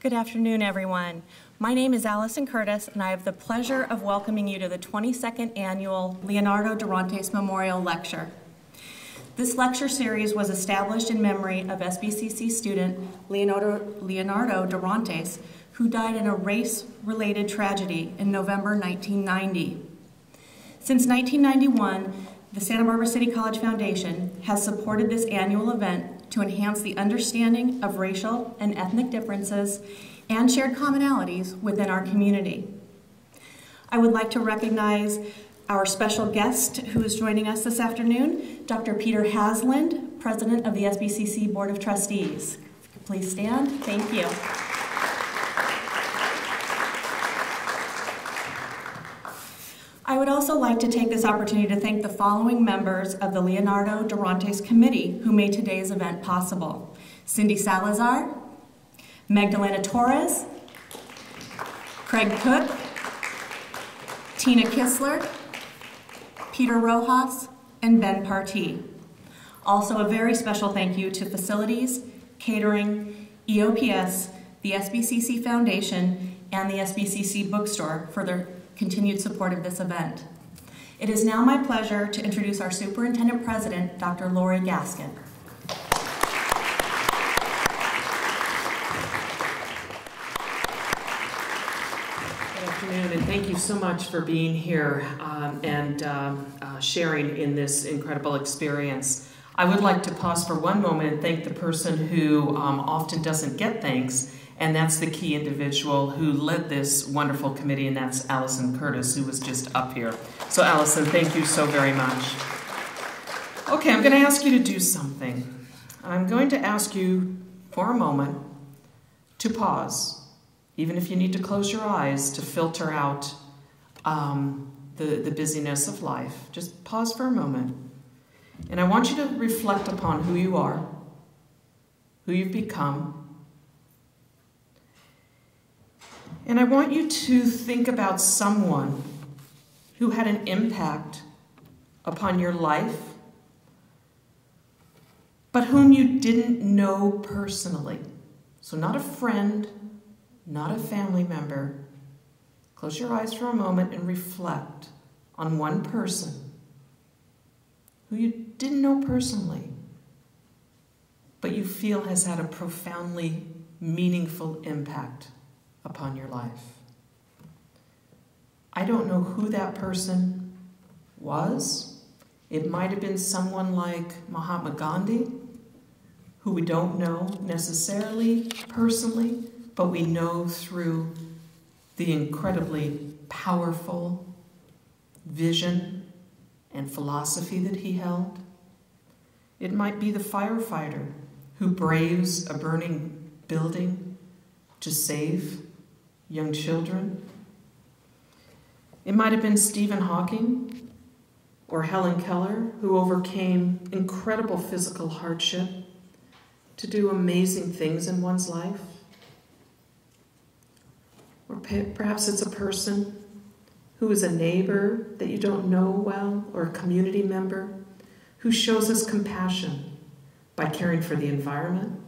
Good afternoon, everyone. My name is Allison Curtis, and I have the pleasure of welcoming you to the 22nd Annual Leonardo Dorantes Memorial Lecture. This lecture series was established in memory of SBCC student Leonardo Dorantes, who died in a race-related tragedy in November 1990. Since 1991, the Santa Barbara City College Foundation has supported this annual event to enhance the understanding of racial and ethnic differences and shared commonalities within our community. I would like to recognize our special guest who is joining us this afternoon, Dr. Peter Hasland, President of the SBCC Board of Trustees. Please stand. Thank you. I would also like to take this opportunity to thank the following members of the Leonardo Dorantes Committee who made today's event possible: Cindy Salazar, Magdalena Torres, Craig Cook, Tina Kistler, Peter Rojas, and Ben Partee. Also a very special thank you to facilities, catering, EOPS, the SBCC Foundation, and the SBCC Bookstore for their continued support of this event. It is now my pleasure to introduce our Superintendent President, Dr. Lori Gaskin. Good afternoon, and thank you so much for being here and sharing in this incredible experience. I would like to pause for one moment and thank the person who often doesn't get thanks, and that's the key individual who led this wonderful committee, and that's Allison Curtis, who was just up here. So Allison, thank you so very much. Okay, I'm going to ask you to do something. I'm going to ask you for a moment to pause, even if you need to close your eyes to filter out the busyness of life. Just pause for a moment. And I want you to reflect upon who you are, who you've become. And I want you to think about someone who had an impact upon your life, but whom you didn't know personally. So not a friend, not a family member. Close your eyes for a moment and reflect on one person who you didn't know personally, but you feel has had a profoundly meaningful impact upon your life. I don't know who that person was. It might have been someone like Mahatma Gandhi, who we don't know necessarily personally, but we know through the incredibly powerful vision and philosophy that he held. It might be the firefighter who braves a burning building to save young children. It might have been Stephen Hawking or Helen Keller, who overcame incredible physical hardship to do amazing things in one's life. Or perhaps it's a person who is a neighbor that you don't know well, or a community member who shows us compassion by caring for the environment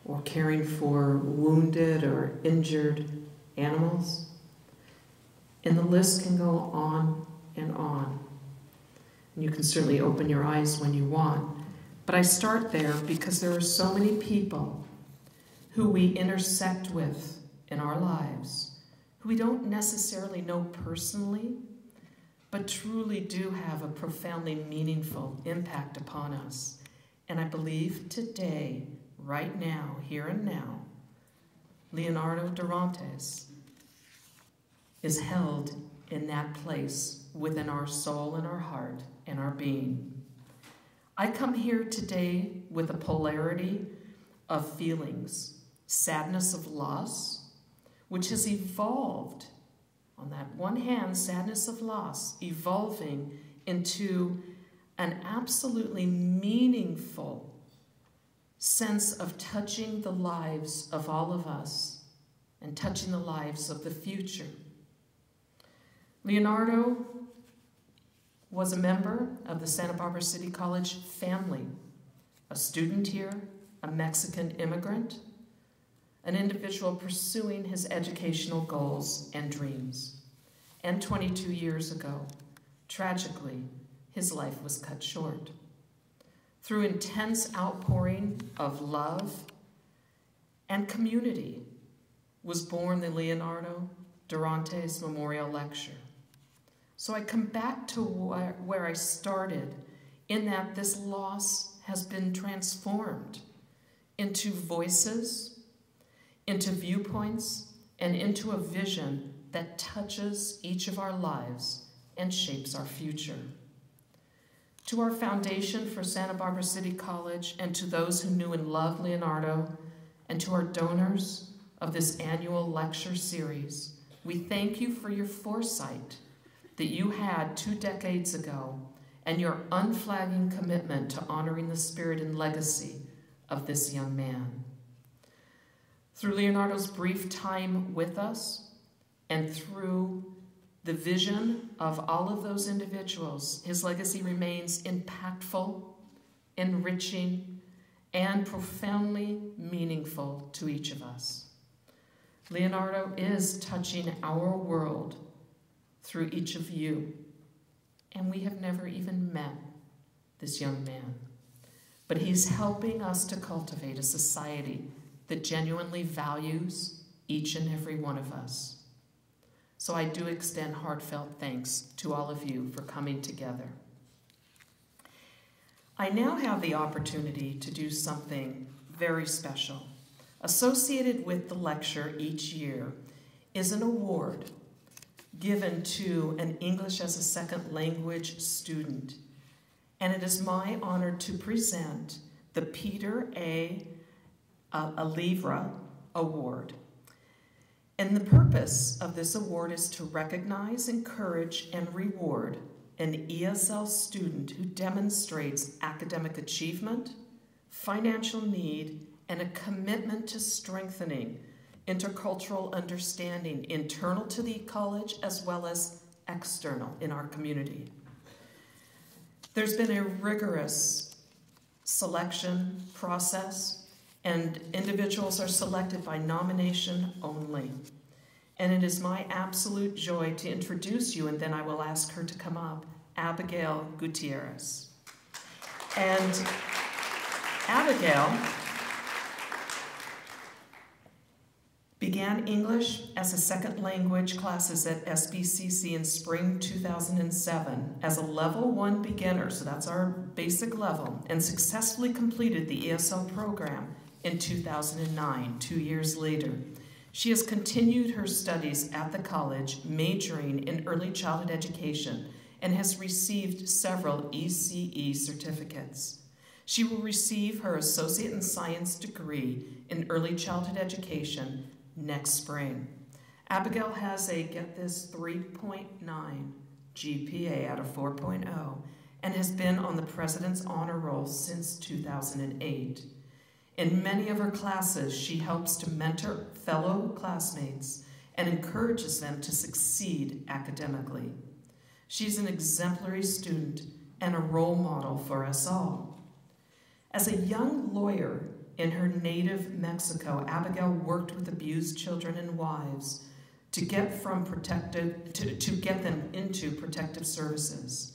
or caring for wounded or injured animals. And the list can go on and on. And you can certainly open your eyes when you want. But I start there because there are so many people who we intersect with in our lives, who we don't necessarily know personally, but truly do have a profoundly meaningful impact upon us. And I believe today, right now, here and now, Leonardo Dorantes is held in that place within our soul and our heart and our being. I come here today with a polarity of feelings, sadness of loss, which has evolved, on that one hand, sadness of loss, evolving into an absolutely meaningful sense of touching the lives of all of us and touching the lives of the future. Leonardo was a member of the Santa Barbara City College family, a student here, a Mexican immigrant, an individual pursuing his educational goals and dreams. And 22 years ago, tragically, his life was cut short. Through intense outpouring of love and community was born the Leonardo Dorantes Memorial Lecture. So I come back to where I started, in that this loss has been transformed into voices, into viewpoints, and into a vision that touches each of our lives and shapes our future. To our foundation for Santa Barbara City College, and to those who knew and loved Leonardo, and to our donors of this annual lecture series, we thank you for your foresight that you had 2 decades ago, and your unflagging commitment to honoring the spirit and legacy of this young man. Through Leonardo's brief time with us, and through the vision of all of those individuals, his legacy remains impactful, enriching, and profoundly meaningful to each of us. Leonardo is touching our world through each of you, and we have never even met this young man. But he's helping us to cultivate a society that genuinely values each and every one of us. So I do extend heartfelt thanks to all of you for coming together. I now have the opportunity to do something very special. Associated with the lecture each year is an award given to an English as a second language student. And it is my honor to present the Peter A. Alivra Award. And the purpose of this award is to recognize, encourage, and reward an ESL student who demonstrates academic achievement, financial need, and a commitment to strengthening intercultural understanding, internal to the college as well as external in our community. There's been a rigorous selection process, and individuals are selected by nomination only. And it is my absolute joy to introduce you, and then I will ask her to come up, Abigail Gutierrez. And Abigail began English as a second language classes at SBCC in spring 2007 as a level 1 beginner, so that's our basic level, and successfully completed the ESL program in 2009, 2 years later. She has continued her studies at the college, majoring in early childhood education, and has received several ECE certificates. She will receive her Associate in Science degree in early childhood education next spring. Abigail has a, get this, 3.9 GPA out of 4.0 and has been on the President's Honor Roll since 2008. In many of her classes, she helps to mentor fellow classmates and encourages them to succeed academically. She's an exemplary student and a role model for us all. As a young lawyer in her native Mexico, Abigail worked with abused children and wives to get them into protective services.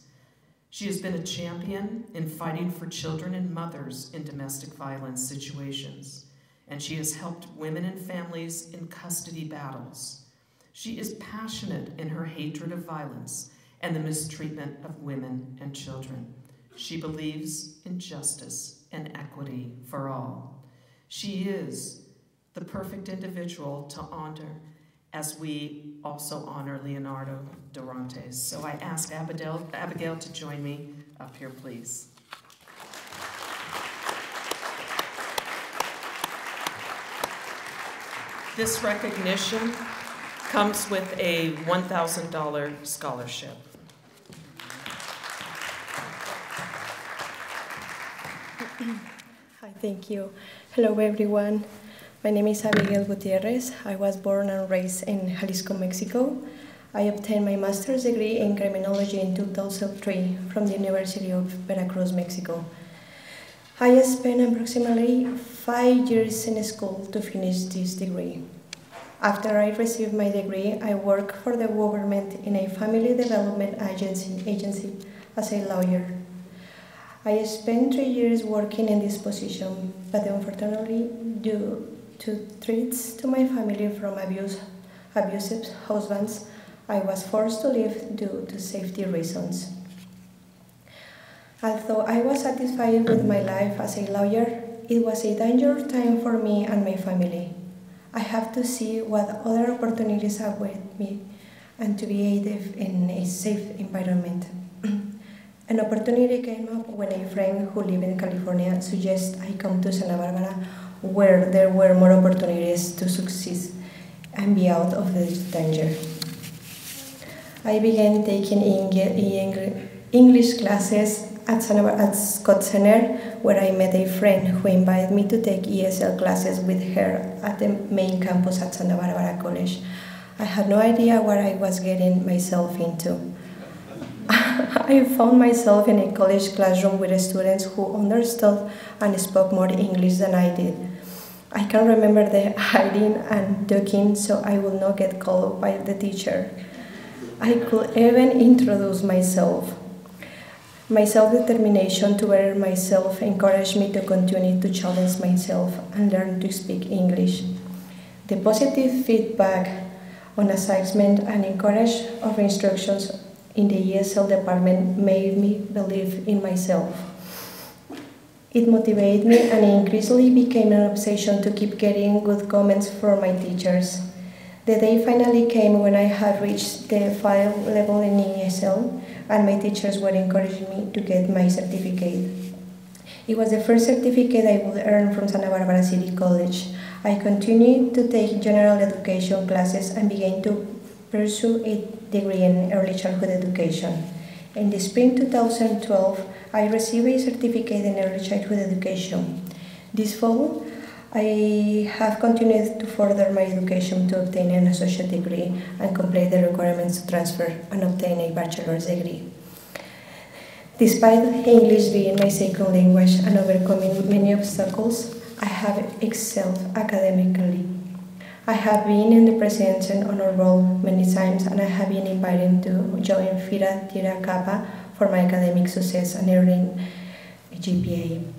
She has been a champion in fighting for children and mothers in domestic violence situations, and she has helped women and families in custody battles. She is passionate in her hatred of violence and the mistreatment of women and children. She believes in justice and equity for all. She is the perfect individual to honor as we also honor Leonardo Dorantes. So I ask Abigail to join me up here, please. This recognition comes with a $1,000 scholarship. Hi, thank you. Hello, everyone. My name is Abigail Gutierrez. I was born and raised in Jalisco, Mexico. I obtained my master's degree in criminology in 2003 from the University of Veracruz, Mexico. I spent approximately 5 years in school to finish this degree. After I received my degree, I worked for the government in a family development agency as a lawyer. I spent 3 years working in this position, but unfortunately, due to threats to my family from abusive husbands, I was forced to leave due to safety reasons. Although I was satisfied with my life as a lawyer, it was a dangerous time for me and my family. I have to see what other opportunities await me and to be active in a safe environment. An opportunity came up when a friend who lived in California suggested I come to Santa Barbara, where there were more opportunities to succeed and be out of this danger. I began taking English classes at Scott Center, where I met a friend who invited me to take ESL classes with her at the main campus at Santa Barbara College. I had no idea what I was getting myself into. I found myself in a college classroom with students who understood and spoke more English than I did. I can remember the hiding and ducking so I would not get called by the teacher. I could even introduce myself. My self-determination to better myself encouraged me to continue to challenge myself and learn to speak English. The positive feedback on assessment and encouragement of instructions in the ESL department made me believe in myself. It motivated me and increasingly became an obsession to keep getting good comments from my teachers. The day finally came when I had reached the final level in ESL and my teachers were encouraging me to get my certificate. It was the first certificate I would earn from Santa Barbara City College. I continued to take general education classes and began to pursue a degree in early childhood education. In the spring 2012, I received a certificate in early childhood education. This fall, I have continued to further my education to obtain an associate degree and complete the requirements to transfer and obtain a bachelor's degree. Despite English being my second language and overcoming many obstacles, I have excelled academically. I have been in the Presidential Honor Roll many times and I have been invited to join Phi Theta Kappa for my academic success and earning a GPA.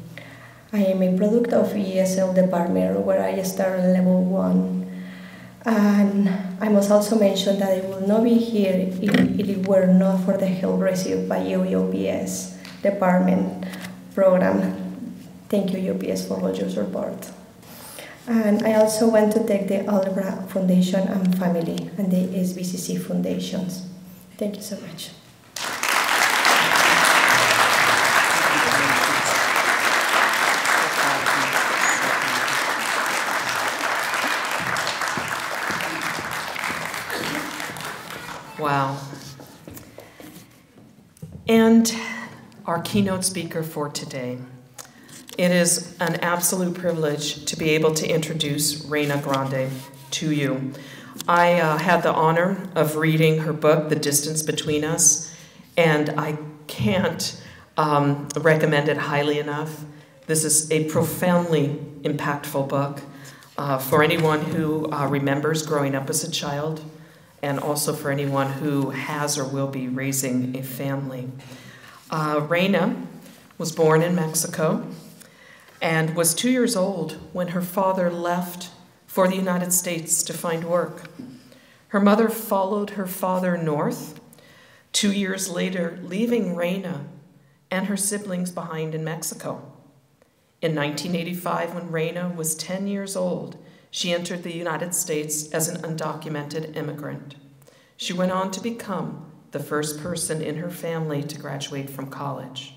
I am a product of ESL department where I started level 1. And I must also mention that I would not be here if it were not for the help received by UPS department program. Thank you, UPS, for all your support. And I also want to thank the Algebra Foundation and Family and the SBCC Foundations. Thank you so much. Wow. And our keynote speaker for today. It is an absolute privilege to be able to introduce Reina Grande to you. I had the honor of reading her book, The Distance Between Us, and I can't recommend it highly enough. This is a profoundly impactful book for anyone who remembers growing up as a child, and also for anyone who has or will be raising a family. Reina was born in Mexico and was 2 years old when her father left for the United States to find work. Her mother followed her father north, 2 years later, leaving Reina and her siblings behind in Mexico. In 1985, when Reina was 10 years old, she entered the United States as an undocumented immigrant. She went on to become the first person in her family to graduate from college.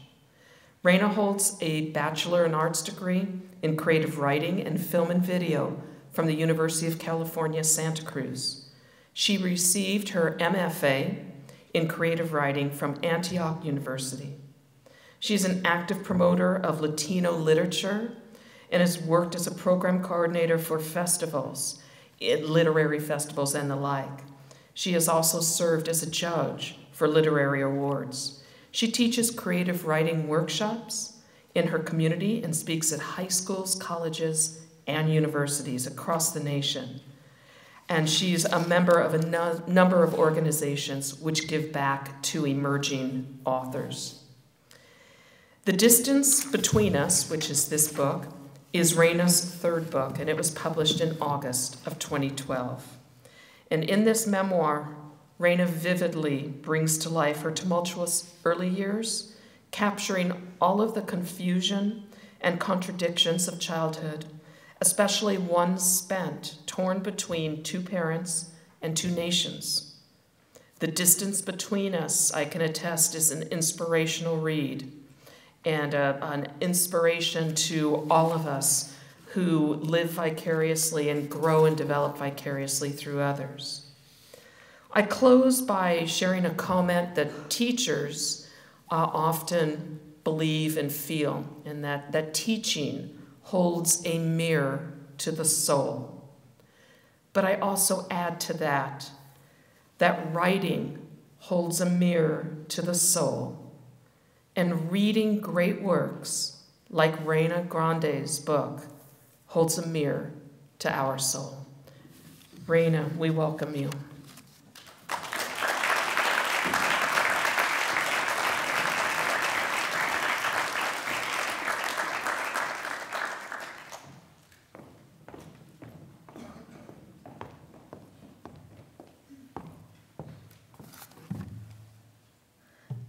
Reina holds a Bachelor in Arts degree in creative writing and film and video from the University of California, Santa Cruz. She received her MFA in creative writing from Antioch University. She's an active promoter of Latino literature and has worked as a program coordinator for festivals, literary festivals and the like. She has also served as a judge for literary awards. She teaches creative writing workshops in her community and speaks at high schools, colleges, and universities across the nation. And she's a member of a number of organizations which give back to emerging authors. The Distance Between Us, which is this book, is Raina's third book, and it was published in August of 2012. And in this memoir, Raina vividly brings to life her tumultuous early years, capturing all of the confusion and contradictions of childhood, especially one spent torn between two parents and two nations. The Distance Between Us, I can attest, is an inspirational read and an inspiration to all of us who live vicariously and grow and develop vicariously through others. I close by sharing a comment that teachers often believe and feel, and that teaching holds a mirror to the soul. But I also add to that writing holds a mirror to the soul. And reading great works, like Raina Grande's book, holds a mirror to our soul. Raina, we welcome you.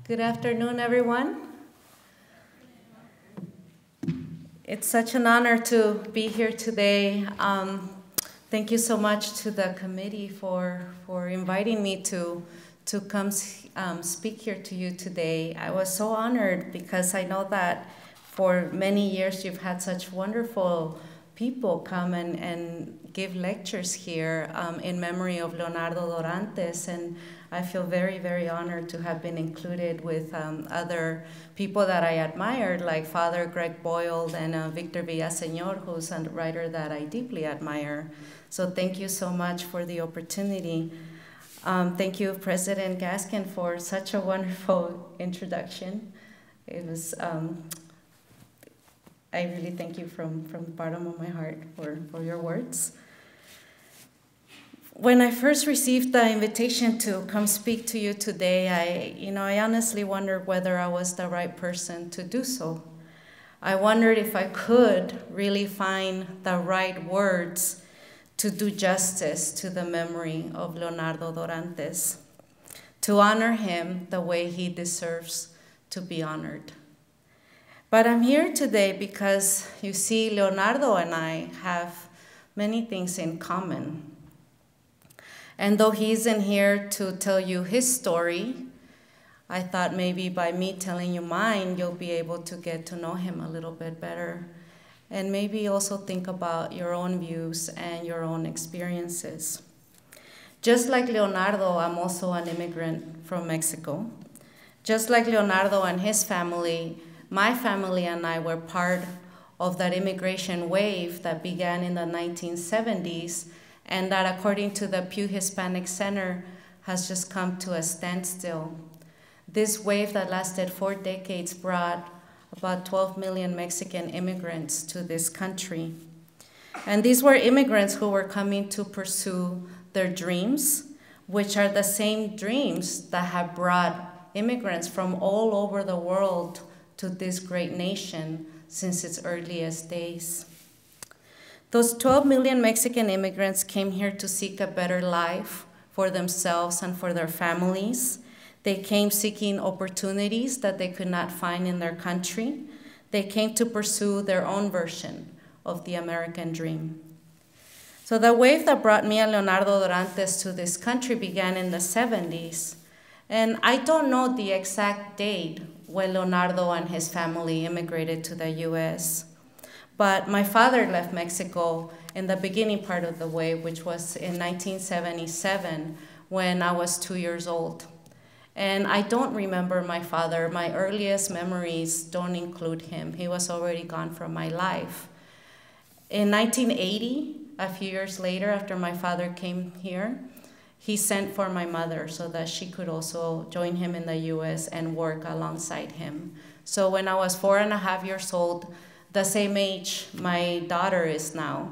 Good afternoon, everyone. It's such an honor to be here today. Thank you so much to the committee for inviting me to come speak here to you today. I was so honored because I know that for many years you've had such wonderful people come and give lectures here in memory of Leonardo Dorantes, and I feel very, very honored to have been included with other people that I admired, like Father Greg Boyle and Victor Villaseñor, who's a writer that I deeply admire. So thank you so much for the opportunity. Thank you, President Gaskin, for such a wonderful introduction. It was, I really thank you from the bottom of my heart for your words. When I first received the invitation to come speak to you today, I honestly wondered whether I was the right person to do so. I wondered if I could really find the right words to do justice to the memory of Leonardo Dorantes, to honor him the way he deserves to be honored. But I'm here today because, you see, Leonardo and I have many things in common. And though he isn't here to tell you his story, I thought maybe by me telling you mine, you'll be able to get to know him a little bit better. And maybe also think about your own views and your own experiences. Just like Leonardo, I'm also an immigrant from Mexico. Just like Leonardo and his family, my family and I were part of that immigration wave that began in the 1970s, and that, according to the Pew Hispanic Center, has just come to a standstill. This wave that lasted 4 decades brought about 12 million Mexican immigrants to this country. And these were immigrants who were coming to pursue their dreams, which are the same dreams that have brought immigrants from all over the world to this great nation since its earliest days. Those 12 million Mexican immigrants came here to seek a better life for themselves and for their families. They came seeking opportunities that they could not find in their country. They came to pursue their own version of the American dream. So the wave that brought me and Leonardo Dorantes to this country began in the 70s. And I don't know the exact date when Leonardo and his family immigrated to the US. But my father left Mexico in the beginning part of the wave, which was in 1977 when I was 2 years old. And I don't remember my father. My earliest memories don't include him. He was already gone from my life. In 1980, a few years later, after my father came here, he sent for my mother so that she could also join him in the US and work alongside him So when I was 4.5 years old, the same age my daughter is now,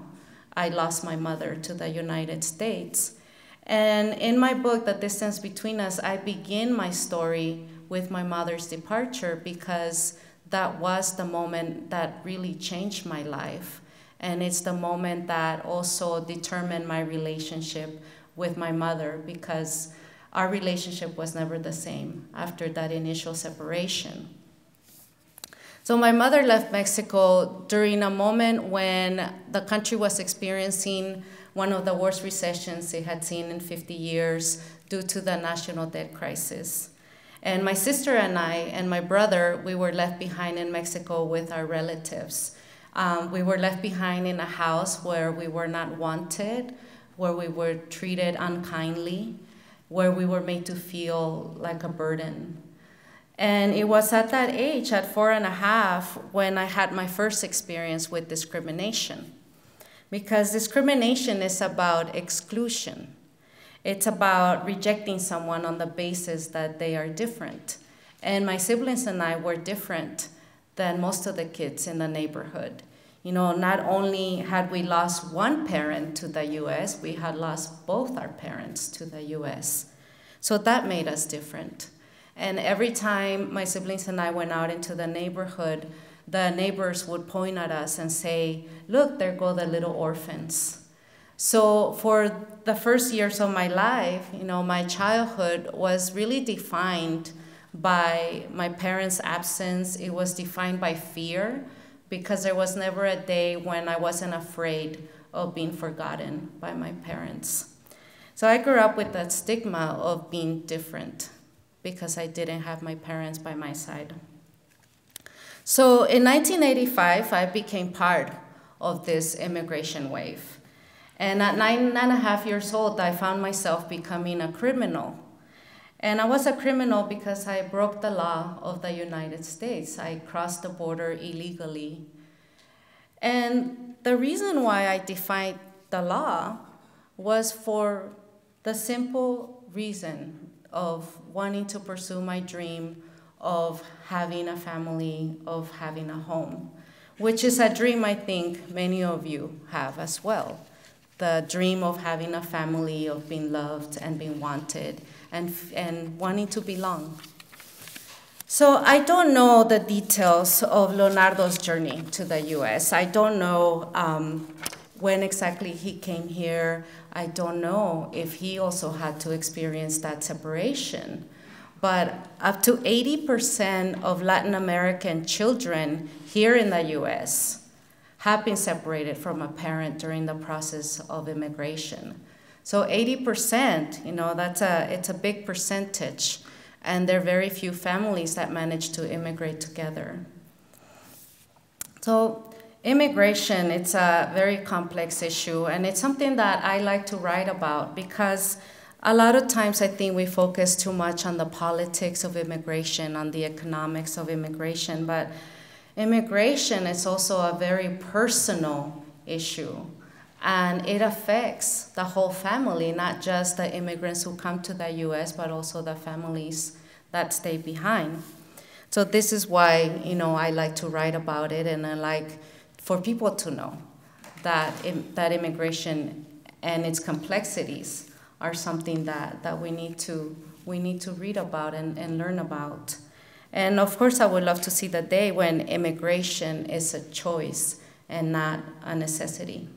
I lost my mother to the United States. And in my book, The Distance Between Us, I begin my story with my mother's departure because that was the moment that really changed my life. And it's the moment that also determined my relationship with my mother, because our relationship was never the same after that initial separation. So my mother left Mexico during a moment when the country was experiencing one of the worst recessions it had seen in 50 years due to the national debt crisis. And my sister and I and my brother, we were left behind in Mexico with our relatives. We were left behind in a house where we were not wanted, where we were treated unkindly, where we were made to feel like a burden. And it was at that age, at 4.5, when I had my first experience with discrimination. Because discrimination is about exclusion. It's about rejecting someone on the basis that they are different. And my siblings and I were different than most of the kids in the neighborhood. You know, not only had we lost one parent to the US, we had lost both our parents to the US. So that made us different. And every time my siblings and I went out into the neighborhood, the neighbors would point at us and say, "Look, there go the little orphans." So for the first years of my life, you know, my childhood was really defined by my parents' absence. It was defined by fear, because there was never a day when I wasn't afraid of being forgotten by my parents. So I grew up with that stigma of being different because I didn't have my parents by my side. So in 1985, I became part of this immigration wave. And at 9.5 years old, I found myself becoming a criminal. And I was a criminal because I broke the law of the United States. I crossed the border illegally. And the reason why I defied the law was for the simple reason of wanting to pursue my dream of having a family, of having a home, which is a dream I think many of you have as well. The dream of having a family, of being loved and being wanted, and wanting to belong. So I don't know the details of Leonardo's journey to the US. I don't know when exactly he came here. I don't know if he also had to experience that separation. But up to 80% of Latin American children here in the US have been separated from a parent during the process of immigration. So 80%, you know, it's a big percentage, and there are very few families that manage to immigrate together. So immigration, it's a very complex issue, and it's something that I like to write about because a lot of times I think we focus too much on the politics of immigration, on the economics of immigration, but immigration is also a very personal issue, and it affects the whole family, not just the immigrants who come to the US, but also the families that stay behind. So this is why, you know, I like to write about it, and I like for people to know that immigration and its complexities are something that we need to read about and learn about. And of course, I would love to see the day when immigration is a choice and not a necessity.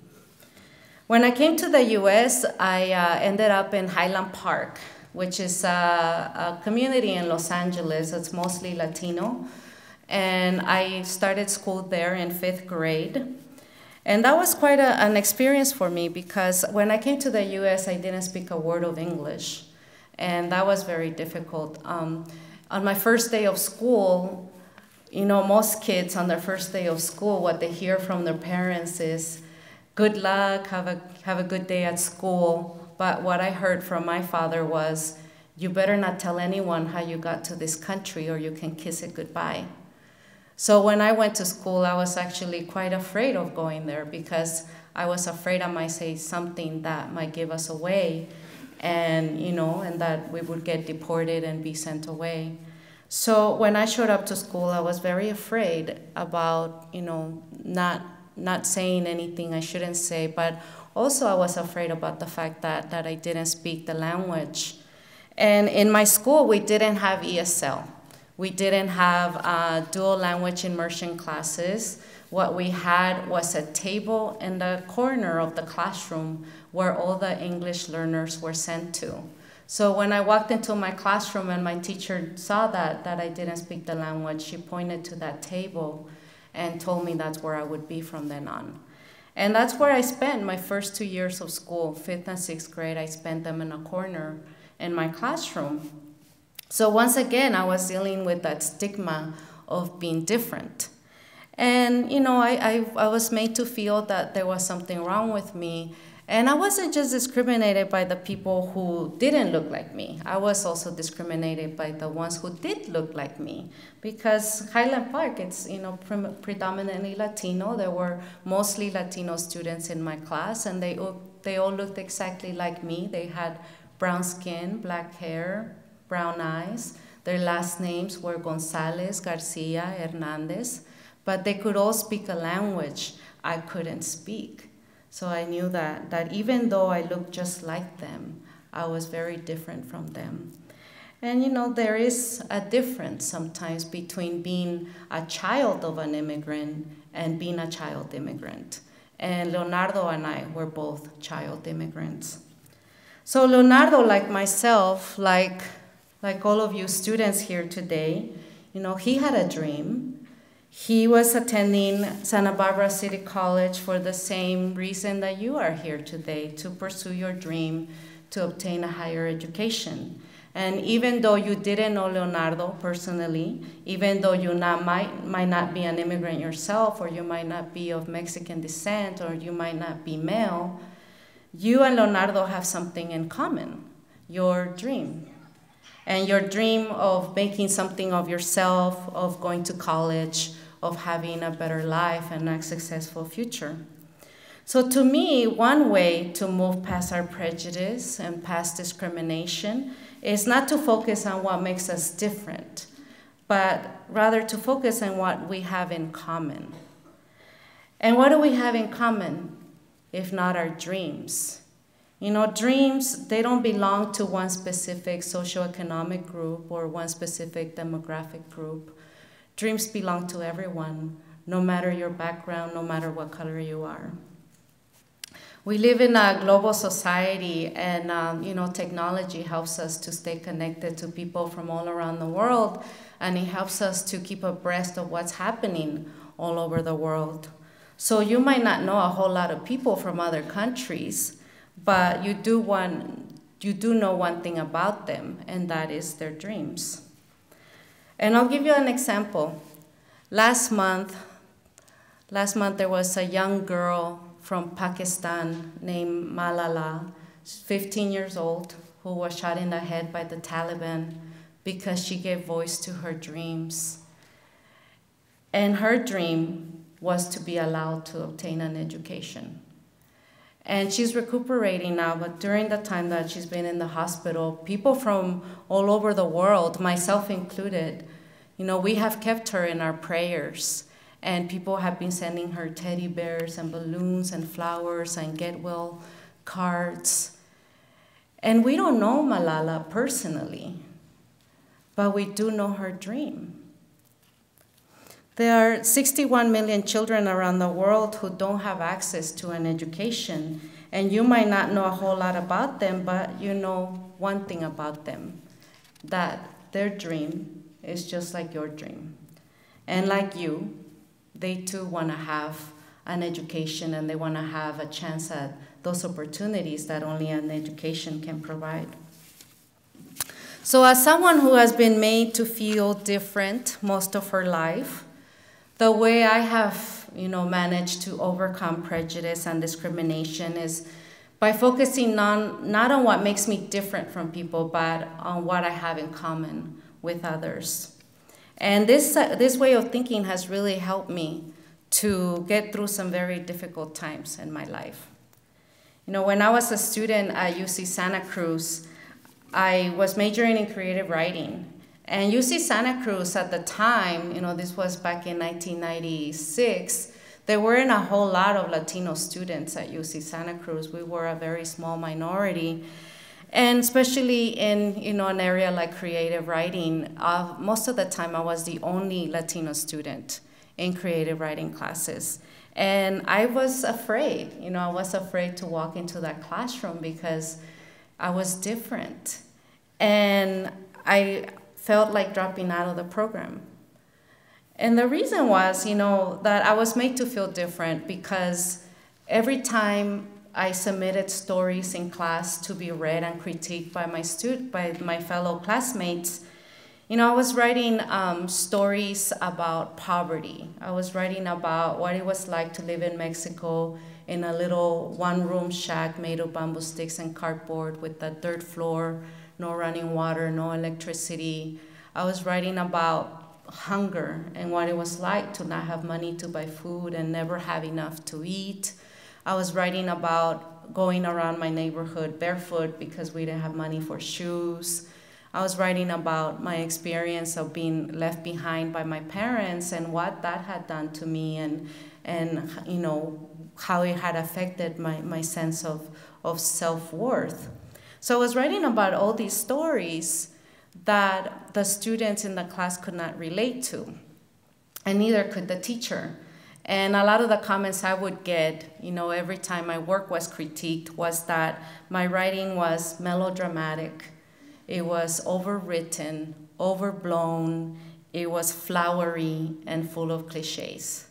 When I came to the US, I ended up in Highland Park, which is a community in Los Angeles that's mostly Latino. And I started school there in 5th grade. And that was quite an experience for me because when I came to the US, I didn't speak a word of English. And that was very difficult. On my first day of school, you know, most kids on their first day of school, what they hear from their parents is, "Good luck, have a good day at school." But what I heard from my father was, "You better not tell anyone how you got to this country or you can kiss it goodbye." So when I went to school, I was actually quite afraid of going there because I was afraid I might say something that might give us away and, you know, and that we would get deported and be sent away. So when I showed up to school, I was very afraid about, not saying anything I shouldn't say, but also I was afraid about the fact that I didn't speak the language. And in my school, we didn't have ESL. We didn't have dual language immersion classes. What we had was a table in the corner of the classroom where all the English learners were sent to. So when I walked into my classroom and my teacher saw that I didn't speak the language, she pointed to that table and told me that's where I would be from then on. And that's where I spent my first 2 years of school, 5th and 6th grade. I spent them in a corner in my classroom. So once again, I was dealing with that stigma of being different. And, I was made to feel that there was something wrong with me. And I wasn't just discriminated by the people who didn't look like me. I was also discriminated by the ones who did look like me. Because Highland Park, it's predominantly Latino. There were mostly Latino students in my class, and they all looked exactly like me. They had brown skin, black hair, brown eyes. Their last names were Gonzalez, Garcia, Hernandez. But they could all speak a language I couldn't speak. So I knew that even though I looked just like them, I was very different from them. And there is a difference sometimes between being a child of an immigrant and being a child immigrant. And Leonardo and I were both child immigrants. So Leonardo, like myself, like all of you students here today, he had a dream. He was attending Santa Barbara City College for the same reason that you are here today, to pursue your dream, to obtain a higher education. And even though you didn't know Leonardo personally, even though you might not be an immigrant yourself, or you might not be of Mexican descent, or you might not be male, you and Leonardo have something in common, your dream. And your dream of making something of yourself, of going to college, of having a better life and a successful future. So to me, one way to move past our prejudice and past discrimination is not to focus on what makes us different, but rather to focus on what we have in common. And what do we have in common, if not our dreams? Dreams, they don't belong to one specific socioeconomic group or one specific demographic group. Dreams belong to everyone, no matter your background, no matter what color you are. We live in a global society, and technology helps us to stay connected to people from all around the world, and it helps us to keep abreast of what's happening all over the world. So you might not know a whole lot of people from other countries, but you do know one thing about them, and that is their dreams. And I'll give you an example. Last month there was a young girl from Pakistan named Malala, 15 years old, who was shot in the head by the Taliban because she gave voice to her dreams. And her dream was to be allowed to obtain an education. And she's recuperating now, but during the time that she's been in the hospital, people from all over the world, myself included, we have kept her in our prayers. And people have been sending her teddy bears and balloons and flowers and get well cards. And we don't know Malala personally, but we do know her dream. There are 61 million children around the world who don't have access to an education, and you might not know a whole lot about them, but you know one thing about them, that their dream is just like your dream. And like you, they too want to have an education, and they want to have a chance at those opportunities that only an education can provide. So as someone who has been made to feel different most of her life, the way I have, managed to overcome prejudice and discrimination is by focusing not on what makes me different from people, but on what I have in common with others. And this way of thinking has really helped me to get through some very difficult times in my life. When I was a student at UC Santa Cruz, I was majoring in creative writing. And UC Santa Cruz at the time, this was back in 1996, there weren't a whole lot of Latino students at UC Santa Cruz. We were a very small minority. And especially in an area like creative writing, most of the time I was the only Latino student in creative writing classes. And I was afraid, I was afraid to walk into that classroom because I was different. And I felt like dropping out of the program. And the reason was, that I was made to feel different because every time I submitted stories in class to be read and critiqued by my fellow classmates, I was writing stories about poverty. I was writing about what it was like to live in Mexico in a little one-room shack made of bamboo sticks and cardboard with a dirt floor, no running water, no electricity. I was writing about hunger and what it was like to not have money to buy food and never have enough to eat. I was writing about going around my neighborhood barefoot because we didn't have money for shoes. I was writing about my experience of being left behind by my parents and what that had done to me and how it had affected my sense of self-worth. So I was writing about all these stories that the students in the class could not relate to, and neither could the teacher. And a lot of the comments I would get, every time my work was critiqued was that my writing was melodramatic, it was overwritten, overblown, it was flowery and full of cliches.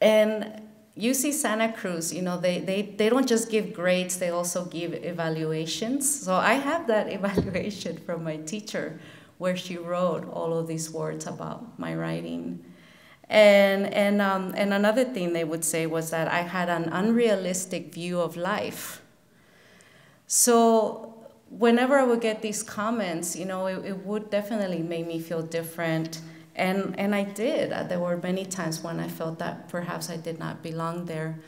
And UC Santa Cruz, they don't just give grades, they also give evaluations. So I have that evaluation from my teacher where she wrote all of these words about my writing. And another thing they would say was that I had an unrealistic view of life. So whenever I would get these comments, it would definitely make me feel different. And I did. There were many times when I felt that perhaps I did not belong there.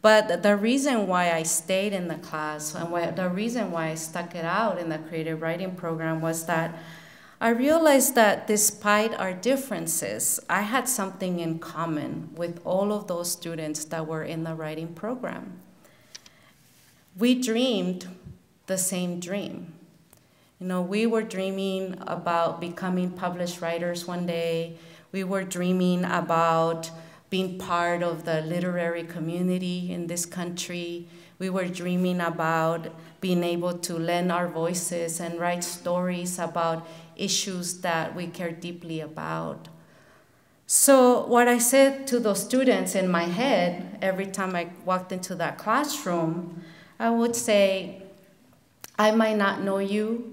But the reason why I stayed in the class and the reason why I stuck it out in the creative writing program was that I realized that despite our differences, I had something in common with all of those students that were in the writing program. We dreamed the same dream. We were dreaming about becoming published writers one day. We were dreaming about being part of the literary community in this country. We were dreaming about being able to lend our voices and write stories about issues that we care deeply about. So what I said to those students in my head, every time I walked into that classroom, I would say, I might not know you,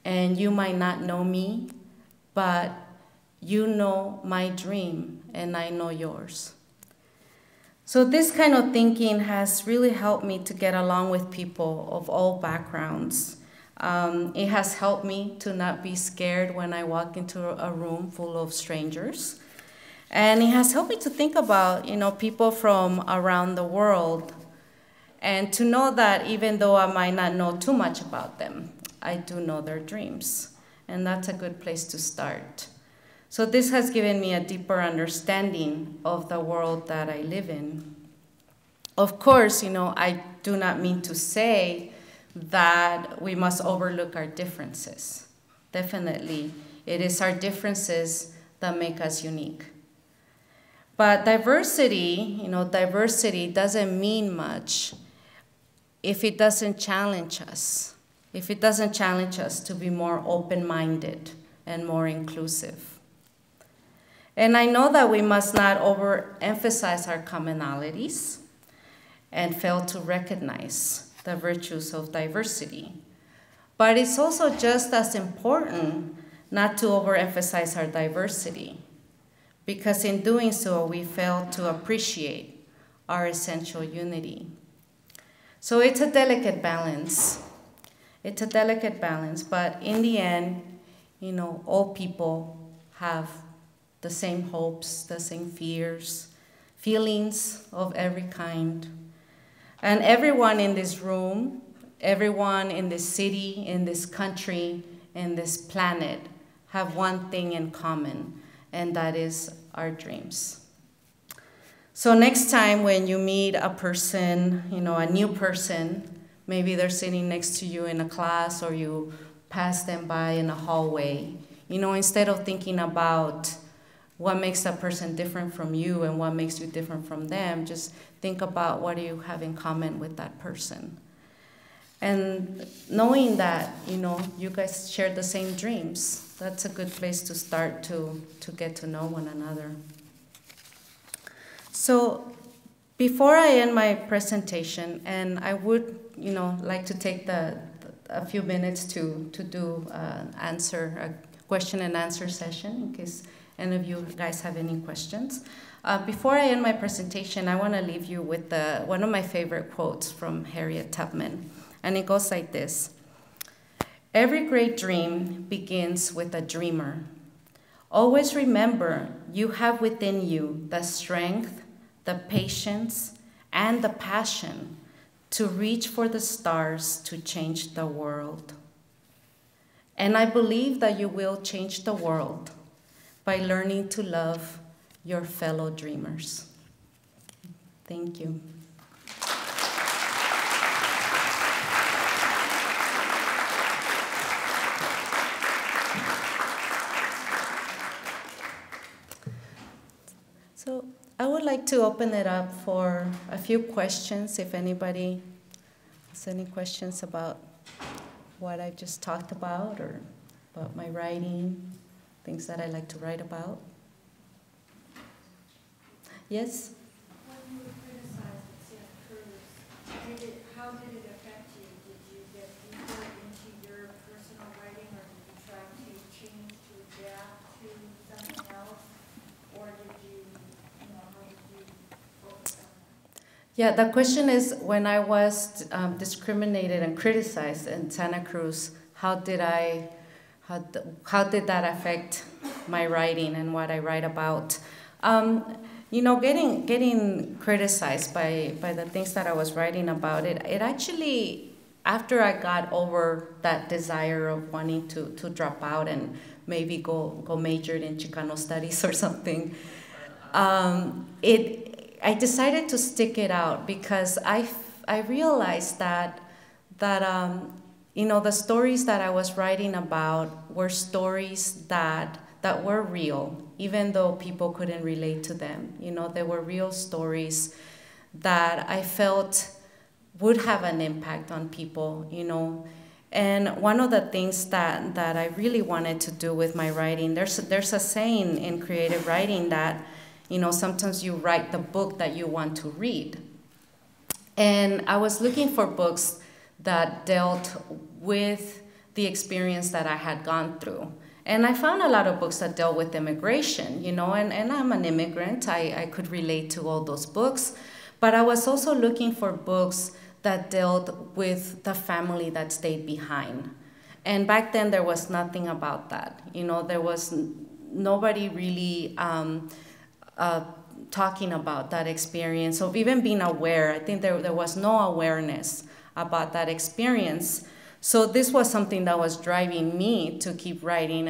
and you might not know me, but you know my dream, and I know yours. So this kind of thinking has really helped me to get along with people of all backgrounds. It has helped me to not be scared when I walk into a room full of strangers. And it has helped me to think about, people from around the world, and to know that even though I might not know too much about them, I do know their dreams, and that's a good place to start. So this has given me a deeper understanding of the world that I live in. Of course, I do not mean to say that we must overlook our differences. Definitely, it is our differences that make us unique. But diversity doesn't mean much if it doesn't challenge us. If it doesn't challenge us to be more open-minded and more inclusive. And I know that we must not overemphasize our commonalities and fail to recognize the virtues of diversity. But it's also just as important not to overemphasize our diversity, because in doing so, we fail to appreciate our essential unity. So it's a delicate balance. It's a delicate balance, but in the end, all people have the same hopes, the same fears, feelings of every kind. And everyone in this room, everyone in this city, in this country, in this planet have one thing in common, and that is our dreams. So next time when you meet a person, a new person, maybe they're sitting next to you in a class or you pass them by in a hallway, instead of thinking about what makes that person different from you and what makes you different from them, just think about what do you have in common with that person. And knowing that, you guys share the same dreams, that's a good place to start to get to know one another. So before I end my presentation, and I would, like to take a few minutes to do a question and answer session in case any of you guys have any questions. Before I end my presentation, I want to leave you with one of my favorite quotes from Harriet Tubman. And it goes like this: "Every great dream begins with a dreamer. Always remember you have within you the strength, the patience, and the passion to reach for the stars to change the world. And I believe that you will change the world by learning to love your fellow dreamers." Thank you. So I would like to open it up for a few questions, if anybody has any questions about what I just talked about or about my writing, things that I like to write about. Yes? When you were criticized at Santa Cruz, how did it affect you? Did you get deeper into your personal writing, or did you try to change, to adapt to something else? Or did you, how did you focus on that? Yeah, the question is, when I was discriminated and criticized in Santa Cruz, how did that affect my writing and what I write about? Getting criticized by the things that I was writing about, it actually, after I got over that desire of wanting to drop out and maybe go major in Chicano studies or something, I decided to stick it out because I realized that the stories that I was writing about were stories that were real, even though people couldn't relate to them. They were real stories that I felt would have an impact on people, And one of the things that I really wanted to do with my writing, there's a saying in creative writing that, sometimes you write the book that you want to read. And I was looking for books that dealt with the experience that I had gone through. And I found a lot of books that dealt with immigration, and I'm an immigrant. I could relate to all those books. But I was also looking for books that dealt with the family that stayed behind. And back then, there was nothing about that. There was nobody really talking about that experience, of even being aware. I think there was no awareness about that experience. So this was something that was driving me to keep writing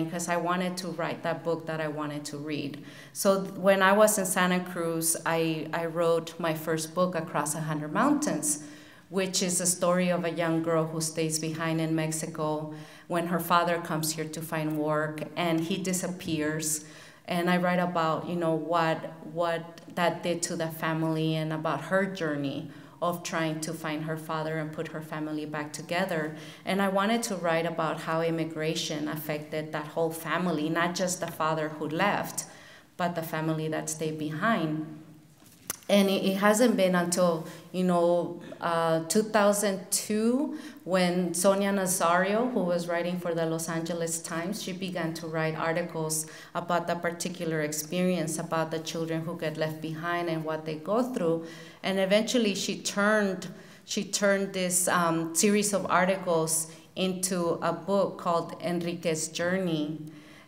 because I wanted to write that book that I wanted to read. So when I was in Santa Cruz, I wrote my first book, Across 100 Mountains, which is a story of a young girl who stays behind in Mexico when her father comes here to find work and he disappears. And I write about, what that did to the family and about her journey of trying to find her father and put her family back together. And I wanted to write about how immigration affected that whole family, not just the father who left, but the family that stayed behind. And it hasn't been until, 2002 when Sonia Nazario, who was writing for the Los Angeles Times, she began to write articles about the particular experience, about the children who get left behind and what they go through. And eventually she turned this series of articles into a book called Enrique's Journey.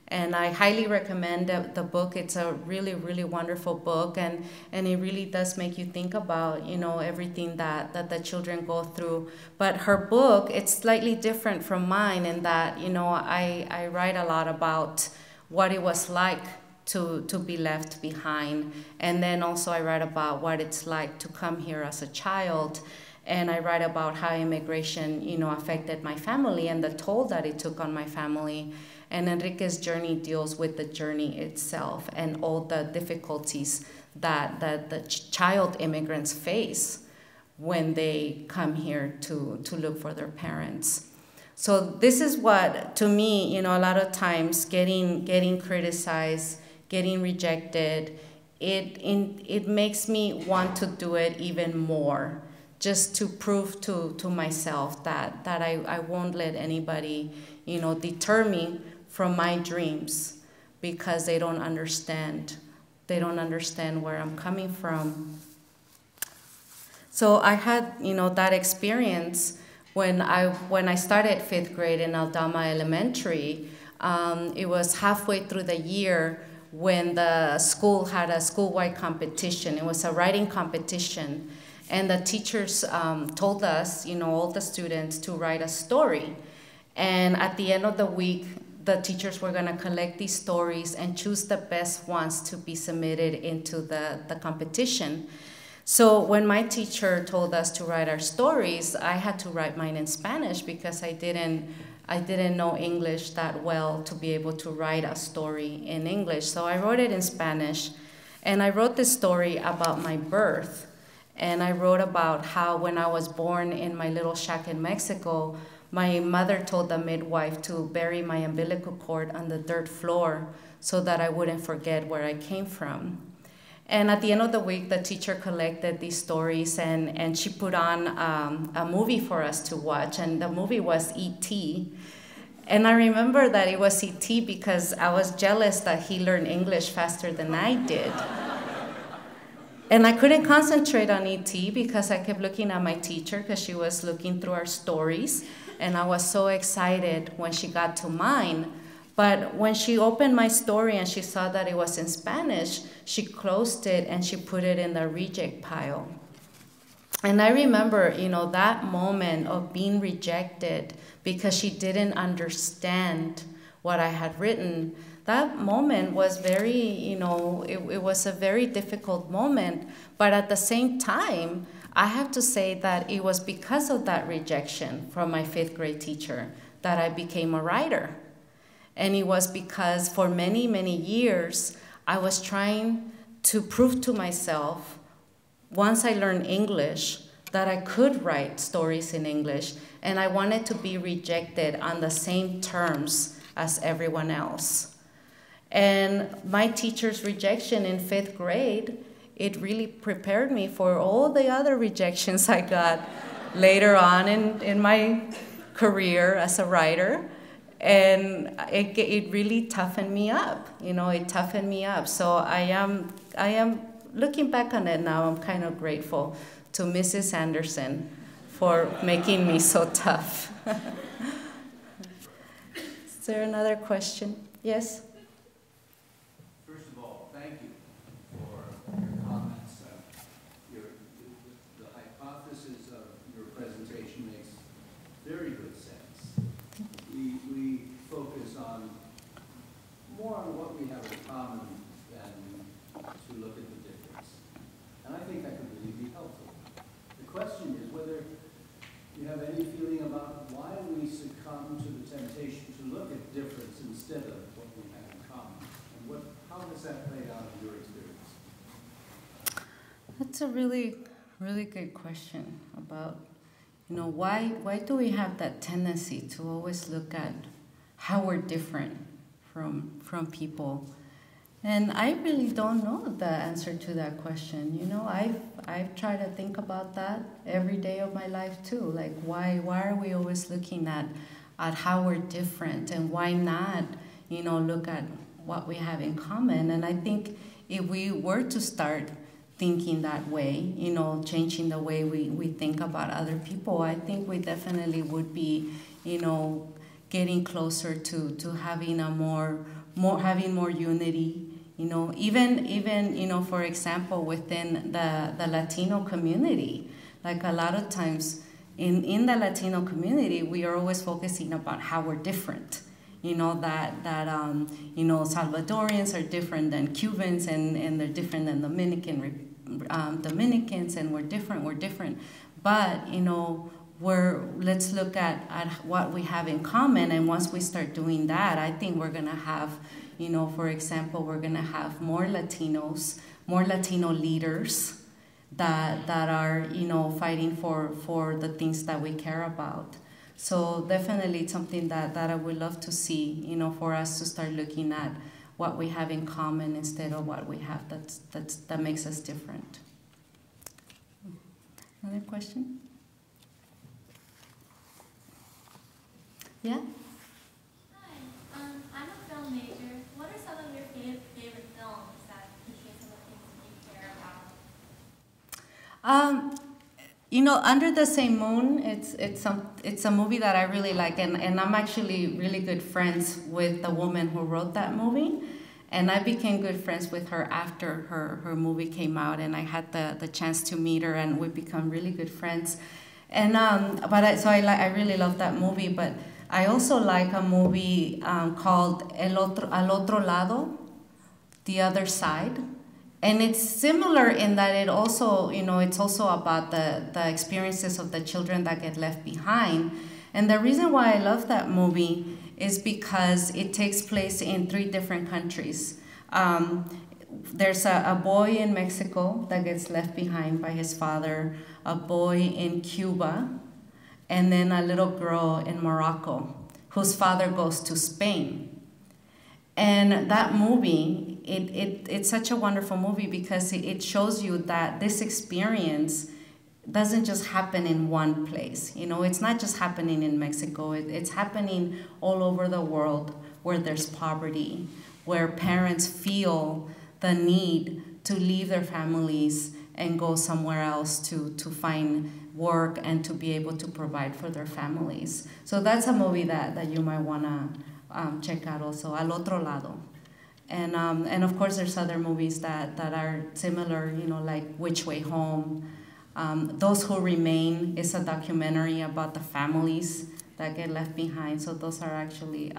And I highly recommend the book. It's a really, really wonderful book, and it really does make you think about, everything that the children go through. But her book, it's slightly different from mine in that, I write a lot about what it was like to be left behind. And then also I write about what it's like to come here as a child. And I write about how immigration, affected my family and the toll that it took on my family. And Enrique's journey deals with the journey itself and all the difficulties that the child immigrants face when they come here to look for their parents. So this is what, to me, a lot of times getting criticized, getting rejected, it makes me want to do it even more, just to prove to myself that I won't let anybody, deter me from my dreams, because they don't understand. They don't understand where I'm coming from. So I had, that experience when I started 5th grade in Aldama Elementary. It was halfway through the year when the school had a school-wide competition. It was a writing competition. And the teachers told us, all the students, to write a story. And at the end of the week, the teachers were going to collect these stories and choose the best ones to be submitted into the competition. So when my teacher told us to write our stories, I had to write mine in Spanish because I didn't know English that well to be able to write a story in English. So I wrote it in Spanish, and I wrote this story about my birth. And I wrote about how when I was born in my little shack in Mexico, my mother told the midwife to bury my umbilical cord on the dirt floor so that I wouldn't forget where I came from. And at the end of the week, the teacher collected these stories, and she put on a movie for us to watch, and the movie was E.T. And I remember that it was E.T. because I was jealous that he learned English faster than I did. And I couldn't concentrate on E.T. because I kept looking at my teacher because she was looking through our stories, and I was so excited when she got to mine. But when she opened my story and she saw that it was in Spanish, she closed it and she put it in the reject pile. And I remember, that moment of being rejected because she didn't understand what I had written. That moment was very, it was a very difficult moment. But at the same time, I have to say that it was because of that rejection from my 5th grade teacher that I became a writer. And it was because for many, many years, I was trying to prove to myself, once I learned English, that I could write stories in English, and I wanted to be rejected on the same terms as everyone else. And my teacher's rejection in 5th grade, it really prepared me for all the other rejections I got later on in my career as a writer. And it really toughened me up, it toughened me up. So I am looking back on it now, I'm kind of grateful to Mrs. Anderson for making me so tough. Is there another question? Yes? First of all, thank you for your comments. The hypothesis of your presentation makes very good sense. We focus more on what we have in common than to look at the difference. And I think that could really be helpful. The question is whether you have any feeling about why we succumb to the temptation to look at difference instead of what we have in common. And how does that play out in your experience? That's a really, really good question about, why do we have that tendency to always look at how we're different from people? And I really don't know the answer to that question. I've tried to think about that every day of my life too. Like, why are we always looking at how we're different, and why not, look at what we have in common? And I think if we were to start thinking that way, changing the way we think about other people, I think we definitely would be, getting closer to having a more having more unity. Even for example, within the Latino community, like a lot of times in the Latino community, we are always focusing about how we're different. That Salvadorians are different than Cubans, and they're different than Dominicans, and we're different. But let's look at what we have in common, and once we start doing that, I think we're gonna have, for example, we're gonna have more Latinos, more Latino leaders that are fighting for the things that we care about. So definitely it's something that I would love to see, for us to start looking at what we have in common instead of what we have that makes us different. Another question? Yeah? Hi, I'm a film major. What are some of your favorite films that portray some of the things that you care about? Under the Same Moon, it's a movie that I really like, and I'm actually really good friends with the woman who wrote that movie, and I became good friends with her after her movie came out, and I had the chance to meet her, and we become really good friends. And I really love that movie, but I also like a movie called Al Otro Lado, The Other Side. And it's similar in that it also, it's also about the experiences of the children that get left behind. And the reason why I love that movie is because it takes place in 3 different countries. There's a boy in Mexico that gets left behind by his father, a boy in Cuba, and then a little girl in Morocco whose father goes to Spain. And that movie, it's such a wonderful movie because it shows you that this experience doesn't just happen in one place. It's not just happening in Mexico. It's happening all over the world where there's poverty, where parents feel the need to leave their families and go somewhere else to find work and to be able to provide for their families. So that's a movie that you might want to check out also, Al Otro Lado. And of course there's other movies that are similar, like Which Way Home. Those Who Remain is a documentary about the families that get left behind. So those are actually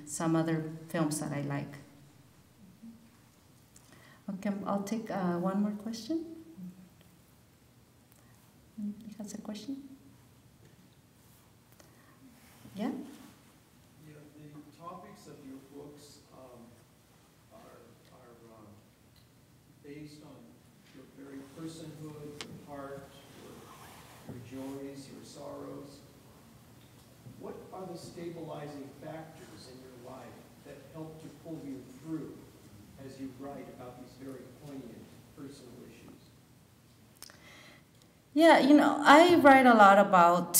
some other films that I like. Okay, I'll take one more question. Anybody has a question? Yeah? Yeah, the topics of your books are based on your very personhood, your heart, your joys, your sorrows. What are the stabilizing factors in your life that help to pull you through as you write about these very poignant personal issues? Yeah, I write a lot about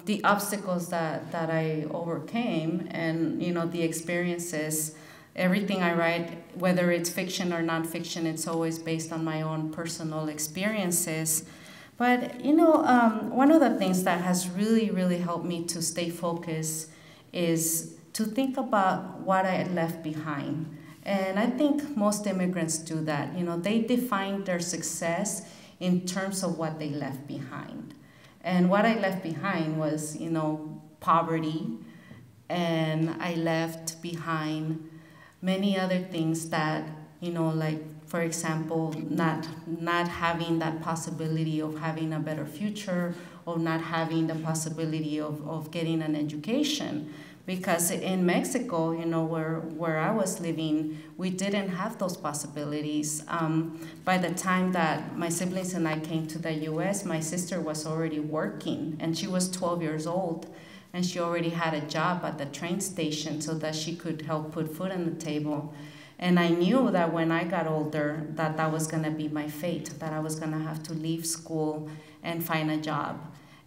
the obstacles that I overcame and, the experiences. Everything I write, whether it's fiction or nonfiction, it's always based on my own personal experiences. But, one of the things that has really, really helped me to stay focused is to think about what I had left behind. And I think most immigrants do that. They define their success in terms of what they left behind. And what I left behind was, poverty, and I left behind many other things that, like, for example, not having that possibility of having a better future, or not having the possibility of getting an education. Because in Mexico, where I was living, we didn't have those possibilities. By the time that my siblings and I came to the US, my sister was already working, and she was 12 years old, and she already had a job at the train station so that she could help put food on the table. And I knew that when I got older, that was gonna be my fate, that I was gonna have to leave school and find a job.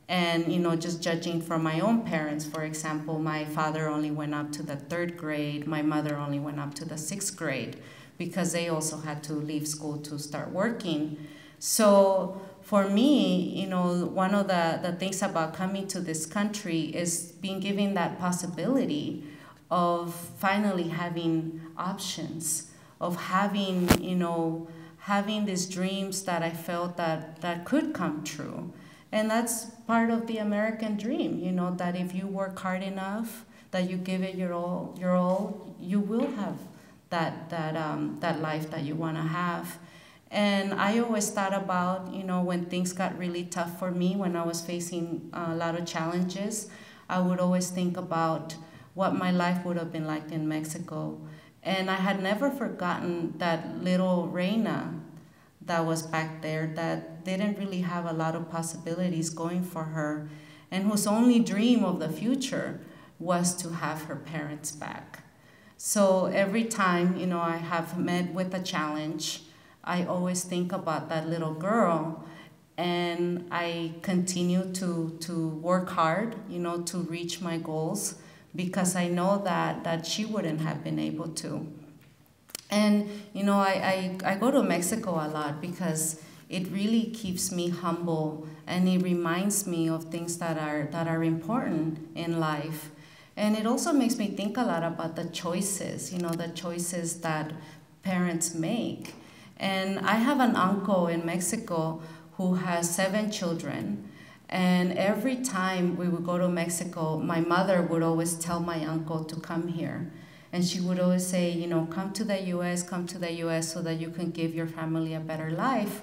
And, just judging from my own parents, for example, my father only went up to the 3rd grade, my mother only went up to the 6th grade, because they also had to leave school to start working. So for me, one of the things about coming to this country is being given that possibility of finally having options, of having, having these dreams that I felt that could come true. And that's part of the American dream, that if you work hard enough, that you give it your all, you will have that life that you want to have. And I always thought about, when things got really tough for me, when I was facing a lot of challenges, I would always think about what my life would have been like in Mexico. And I had never forgotten that little Reina that was back there that didn't really have a lot of possibilities going for her, and whose only dream of the future was to have her parents back. So every time, I have met with a challenge, I always think about that little girl, and I continue to work hard, to reach my goals, because I know that she wouldn't have been able to. And, I go to Mexico a lot because it really keeps me humble, and it reminds me of things that are important in life. And it also makes me think a lot about the choices, the choices that parents make. And I have an uncle in Mexico who has 7 children. And every time we would go to Mexico, my mother would always tell my uncle to come here. And she would always say, come to the US so that you can give your family a better life.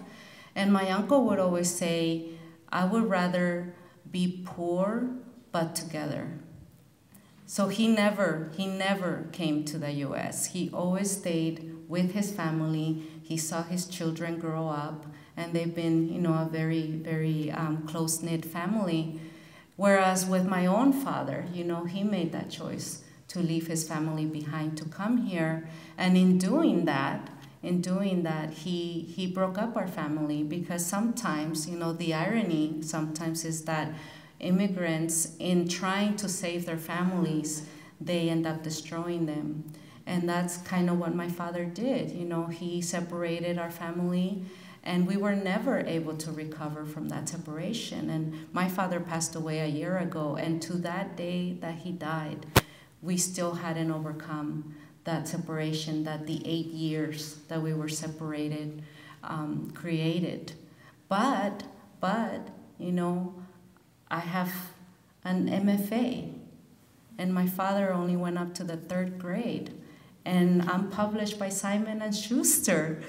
And my uncle would always say, I would rather be poor but together. So he never came to the US. He always stayed with his family. He saw his children grow up, and they've been, a very, very close-knit family. Whereas with my own father, he made that choice to leave his family behind to come here. And in doing that, he broke up our family, because sometimes, the irony sometimes is that immigrants, in trying to save their families, they end up destroying them. And that's kind of what my father did. He separated our family, and we were never able to recover from that separation. And my father passed away a year ago, and to that day that he died, we still hadn't overcome that separation that the 8 years that we were separated created. But I have an MFA, and my father only went up to the 3rd grade. And I'm published by Simon & Schuster,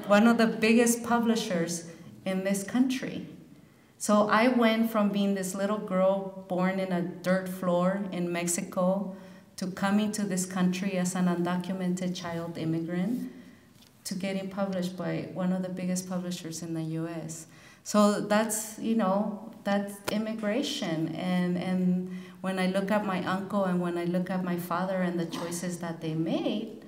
one of the biggest publishers in this country. So I went from being this little girl born in a dirt floor in Mexico to coming to this country as an undocumented child immigrant to getting published by one of the biggest publishers in the US. So that's, that's immigration. And when I look at my uncle and when I look at my father and the choices that they made,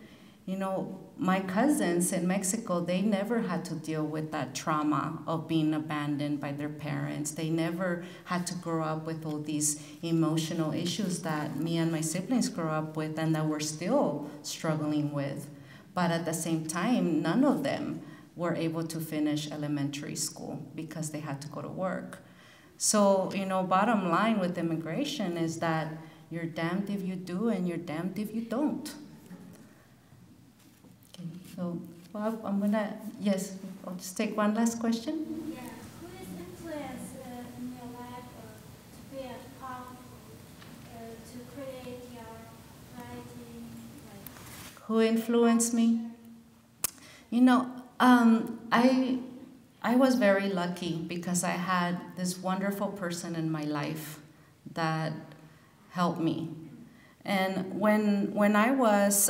my cousins in Mexico, they never had to deal with that trauma of being abandoned by their parents. They never had to grow up with all these emotional issues that me and my siblings grew up with and that we're still struggling with. But at the same time, none of them were able to finish elementary school because they had to go to work. So, bottom line with immigration is that you're damned if you do and you're damned if you don't. Okay, so, Bob, yes, I'll just take one last question. Yeah, who is influenced in your life to be a part, to create your writing? Who influenced me? I was very lucky because I had this wonderful person in my life that helped me. And when I was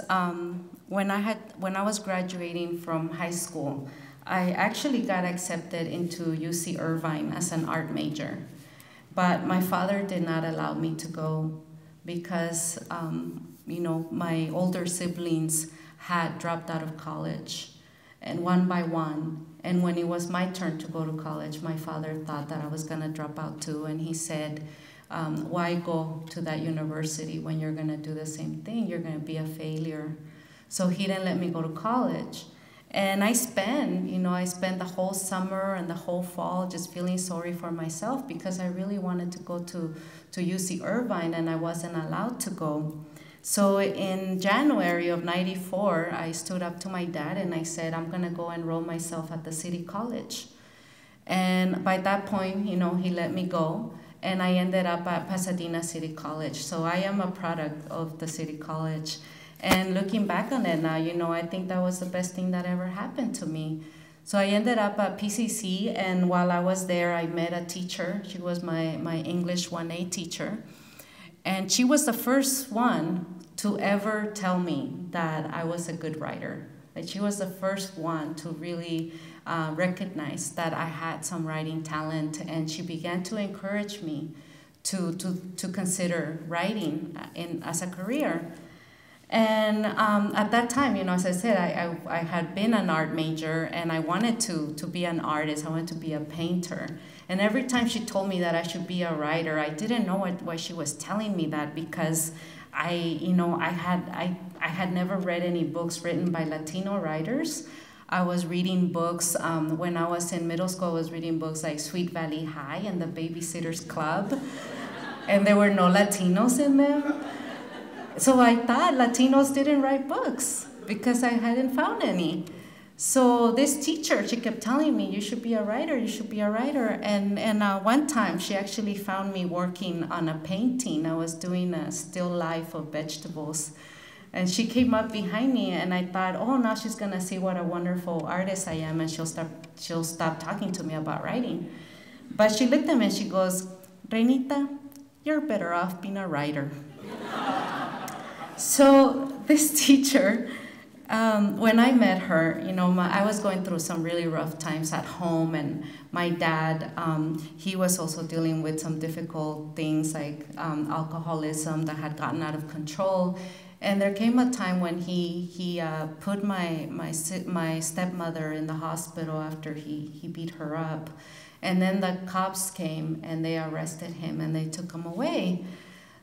graduating from high school, I actually got accepted into UC Irvine as an art major. But my father did not allow me to go because my older siblings had dropped out of college, and one by one. And when it was my turn to go to college, my father thought that I was going to drop out too, and he said, why go to that university when you're going to do the same thing? You're going to be a failure. So he didn't let me go to college. And I spent the whole summer and the whole fall just feeling sorry for myself because I really wanted to go to UC Irvine and I wasn't allowed to go. So in January of '94, I stood up to my dad and I said, I'm gonna go enroll myself at the city college. And by that point, he let me go, and I ended up at Pasadena City College. So I am a product of the city college. And looking back on it now, I think that was the best thing that ever happened to me. So I ended up at PCC, and while I was there, I met a teacher. She was my English 1A teacher. And she was the first one to ever tell me that I was a good writer. Like, she was the first one to really recognize that I had some writing talent, and she began to encourage me to consider writing as a career. And at that time, as I said, I had been an art major, and I wanted to be an artist. I wanted to be a painter. And every time she told me that I should be a writer, I didn't know why she was telling me that, because I had never read any books written by Latino writers. I was reading books, when I was in middle school, I was reading books like Sweet Valley High and The Babysitter's Club, and there were no Latinos in them. So I thought Latinos didn't write books because I hadn't found any. So this teacher, she kept telling me, you should be a writer, you should be a writer. And one time she actually found me working on a painting. I was doing a still life of vegetables. And she came up behind me, and I thought, oh, now she's gonna see what a wonderful artist I am, and she'll stop talking to me about writing. But she looked at me and she goes, Renita, you're better off being a writer. So this teacher, when I met her, I was going through some really rough times at home, and my dad, he was also dealing with some difficult things like alcoholism that had gotten out of control. And there came a time when he put my stepmother in the hospital after he beat her up. And then the cops came and they arrested him and they took him away.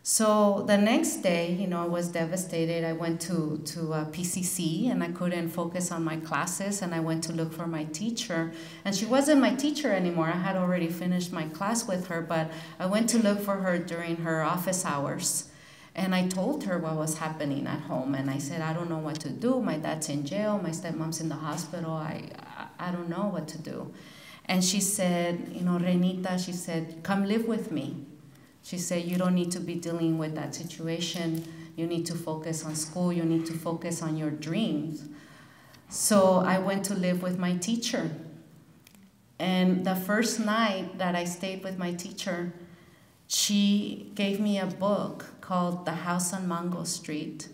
So the next day, I was devastated. I went to PCC, and I couldn't focus on my classes, and I went to look for my teacher. And she wasn't my teacher anymore. I had already finished my class with her, but I went to look for her during her office hours. And I told her what was happening at home, and I said, I don't know what to do. My dad's in jail, my stepmom's in the hospital. I don't know what to do. And she said, Renita, she said, come live with me. She said, you don't need to be dealing with that situation. You need to focus on school. You need to focus on your dreams. So I went to live with my teacher. And the first night that I stayed with my teacher, she gave me a book called The House on Mango Street.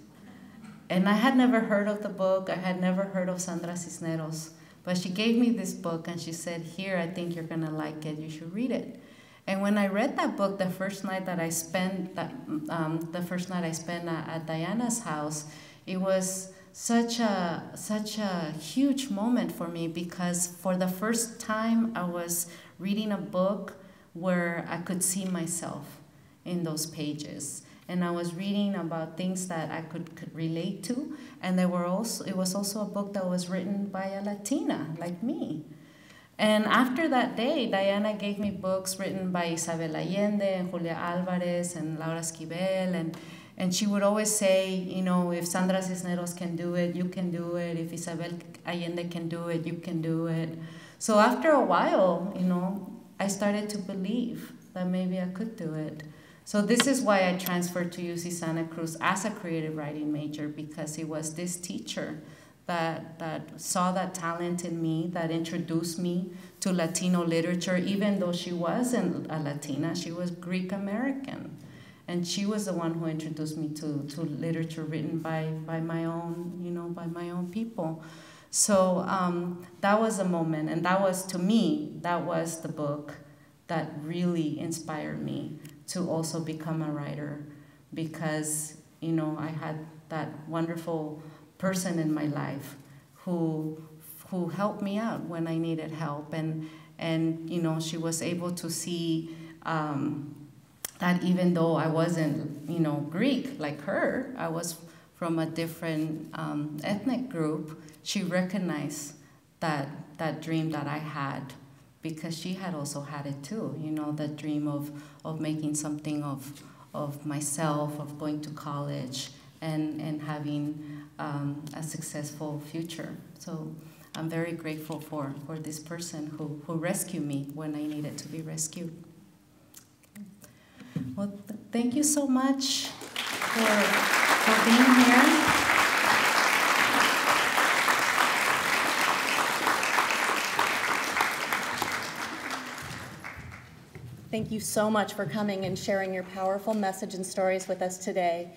And I had never heard of the book. I had never heard of Sandra Cisneros. But she gave me this book, and she said, here, I think you're going to like it. You should read it. And when I read that book, the first night I spent at Diana's house, it was such a huge moment for me, because for the first time I was reading a book where I could see myself in those pages. And I was reading about things that I could relate to, and it was also a book that was written by a Latina like me. And after that day, Diana gave me books written by Isabel Allende and Julia Alvarez and Laura Esquivel, and she would always say, if Sandra Cisneros can do it, you can do it. If Isabel Allende can do it, you can do it. So after a while, I started to believe that maybe I could do it. So this is why I transferred to UC Santa Cruz as a creative writing major, because it was this teacher that saw that talent in me, that introduced me to Latino literature, even though she wasn't a Latina, she was Greek American. And she was the one who introduced me to literature written by my own people. So that was a moment, and that was, to me, that was the book that really inspired me to also become a writer, because, I had that wonderful person in my life who helped me out when I needed help, and she was able to see that even though I wasn't Greek like her, I was from a different ethnic group, she recognized that dream that I had, because she had also had it too, the dream of making something of myself, of going to college, and having a successful future. So I'm very grateful for this person who rescued me when I needed to be rescued. Well, thank you so much for being here. Thank you so much for coming and sharing your powerful message and stories with us today.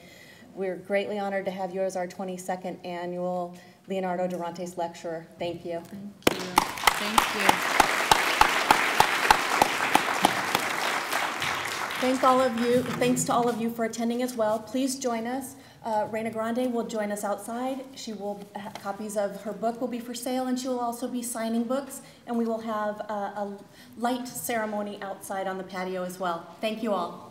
We're greatly honored to have you as our 22nd annual Leonardo Dorantes Lecturer. Thank you. Thank you. Thank you. Thanks to all of you for attending as well. Please join us. Reina Grande will join us outside. She will copies of her book will be for sale, and she will also be signing books. And we will have a light ceremony outside on the patio as well. Thank you all.